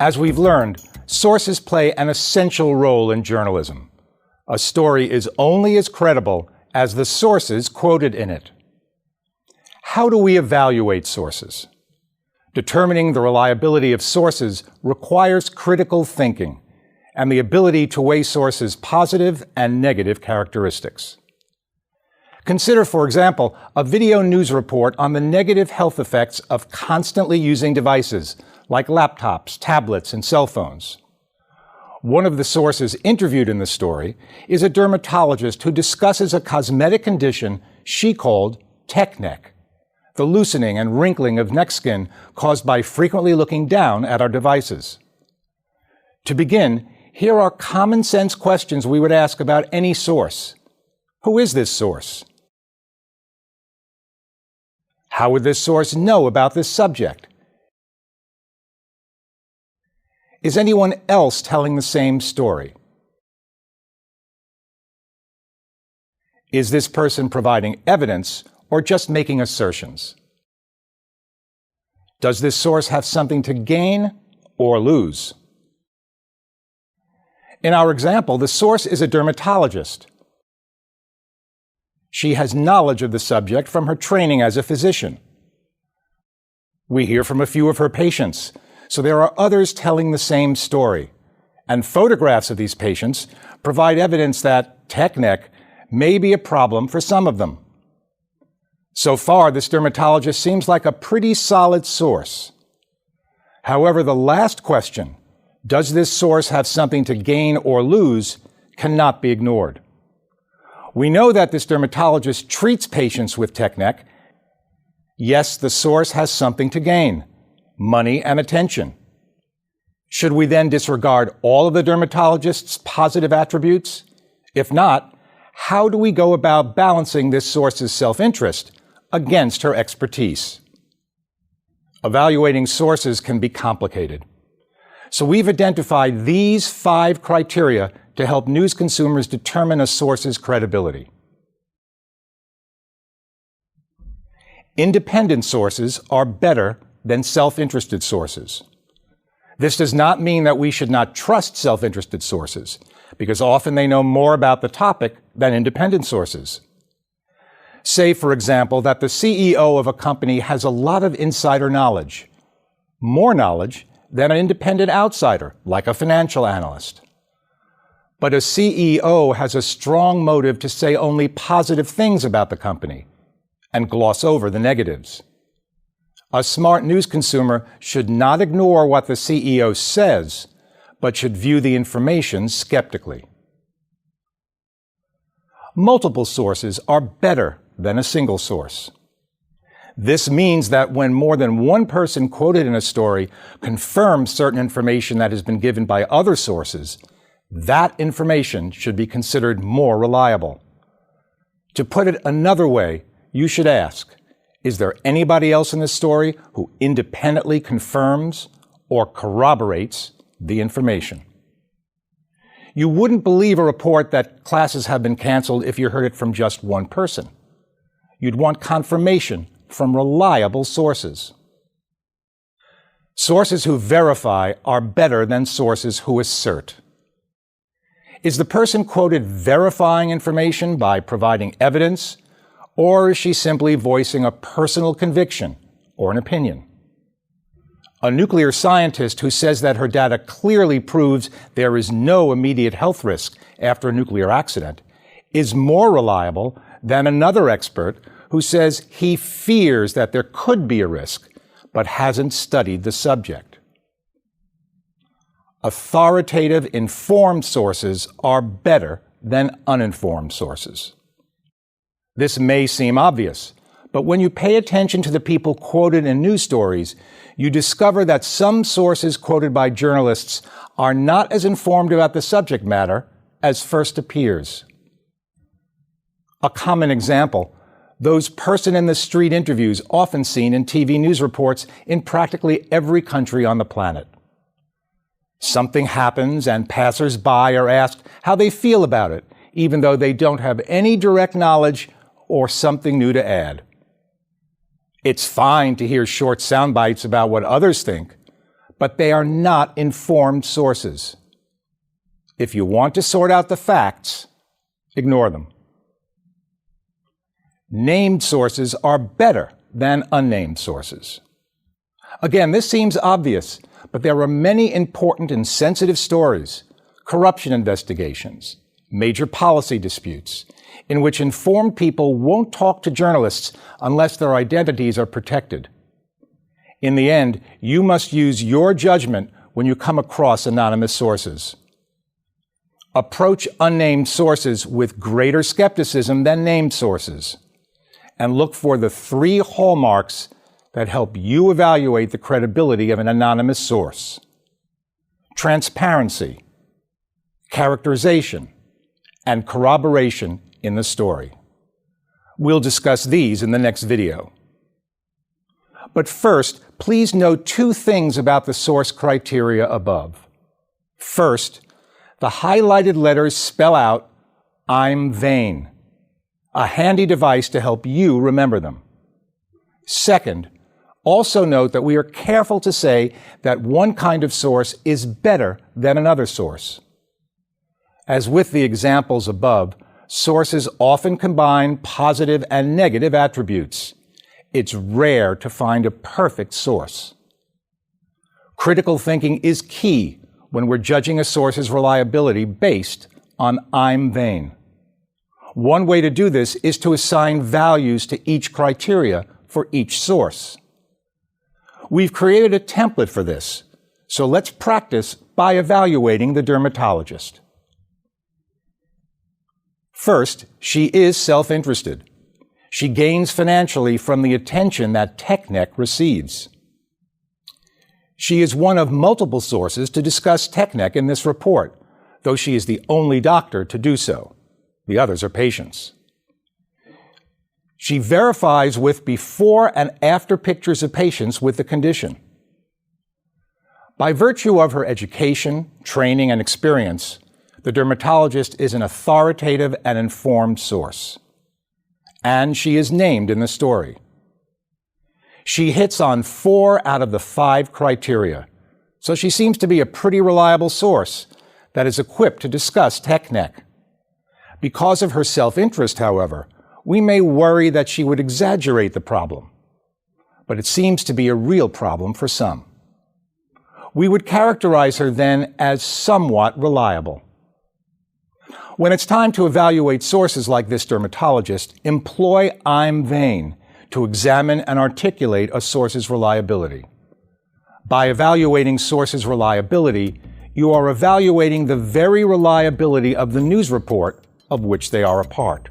As we've learned, sources play an essential role in journalism. A story is only as credible as the sources quoted in it. How do we evaluate sources? Determining the reliability of sources requires critical thinking and the ability to weigh sources' positive and negative characteristics. Consider, for example, a video news report on the negative health effects of constantly using devices like laptops, tablets, and cell phones. One of the sources interviewed in the story is a dermatologist who discusses a cosmetic condition she called tech neck, the loosening and wrinkling of neck skin caused by frequently looking down at our devices. To begin, here are common sense questions we would ask about any source. Who is this source? How would this source know about this subject? Is anyone else telling the same story? Is this person providing evidence or just making assertions? Does this source have something to gain or lose? In our example, the source is a dermatologist. She has knowledge of the subject from her training as a physician. We hear from a few of her patients, so there are others telling the same story, and photographs of these patients provide evidence that tech neck may be a problem for some of them. So far, this dermatologist seems like a pretty solid source. However, the last question, does this source have something to gain or lose, cannot be ignored. We know that this dermatologist treats patients with tech neck. Yes, the source has something to gain, money and attention. Should we then disregard all of the dermatologist's positive attributes? If not, how do we go about balancing this source's self-interest against her expertise? Evaluating sources can be complicated. So we've identified these 5 criteria to help news consumers determine a source's credibility. Independent sources are better than self-interested sources. This does not mean that we should not trust self-interested sources, because often they know more about the topic than independent sources. Say, for example, that the CEO of a company has a lot of insider knowledge, more knowledge than an independent outsider, like a financial analyst. But a CEO has a strong motive to say only positive things about the company and gloss over the negatives. A smart news consumer should not ignore what the CEO says, but should view the information skeptically. Multiple sources are better than a single source. This means that when more than one person quoted in a story confirms certain information that has been given by other sources, that information should be considered more reliable. To put it another way, you should ask, is there anybody else in this story who independently confirms or corroborates the information? You wouldn't believe a report that classes have been canceled if you heard it from just one person. You'd want confirmation from reliable sources. Sources who verify are better than sources who assert. Is the person quoted verifying information by providing evidence, or is she simply voicing a personal conviction or an opinion? A nuclear scientist who says that her data clearly proves there is no immediate health risk after a nuclear accident is more reliable than another expert who says he fears that there could be a risk, but hasn't studied the subject. Authoritative, informed sources are better than uninformed sources. This may seem obvious, but when you pay attention to the people quoted in news stories, you discover that some sources quoted by journalists are not as informed about the subject matter as first appears. A common example, those person-in-the-street interviews often seen in TV news reports in practically every country on the planet. Something happens and passers-by are asked how they feel about it, even though they don't have any direct knowledge or something new to add. It's fine to hear short sound bites about what others think, but they are not informed sources. If you want to sort out the facts, ignore them. Named sources are better than unnamed sources. Again, this seems obvious, but there are many important and sensitive stories, corruption investigations, major policy disputes, in which informed people won't talk to journalists unless their identities are protected. In the end, you must use your judgment when you come across anonymous sources. Approach unnamed sources with greater skepticism than named sources, and look for the 3 hallmarks that help you evaluate the credibility of an anonymous source: transparency, characterization, and corroboration in the story. We'll discuss these in the next video. But first, please note 2 things about the source criteria above. First, the highlighted letters spell out "I'm vain," a handy device to help you remember them. Second, also note that we are careful to say that one kind of source is better than another source. As with the examples above, sources often combine positive and negative attributes. It's rare to find a perfect source. Critical thinking is key when we're judging a source's reliability based on "I'm vain." One way to do this is to assign values to each criteria for each source. We've created a template for this, so let's practice by evaluating the dermatologist. First, she is self-interested. She gains financially from the attention that TechNet receives. She is one of multiple sources to discuss TechNet in this report, though she is the only doctor to do so. The others are patients. She verifies with before and after pictures of patients with the condition. By virtue of her education, training, and experience, the dermatologist is an authoritative and informed source. And she is named in the story. She hits on 4 out of the 5 criteria, so she seems to be a pretty reliable source that is equipped to discuss TechNet. Because of her self-interest, however, we may worry that she would exaggerate the problem, but it seems to be a real problem for some. We would characterize her then as somewhat reliable. When it's time to evaluate sources like this dermatologist, employ "I'm vain" to examine and articulate a source's reliability. By evaluating sources' reliability, you are evaluating the very reliability of the news report of which they are a part.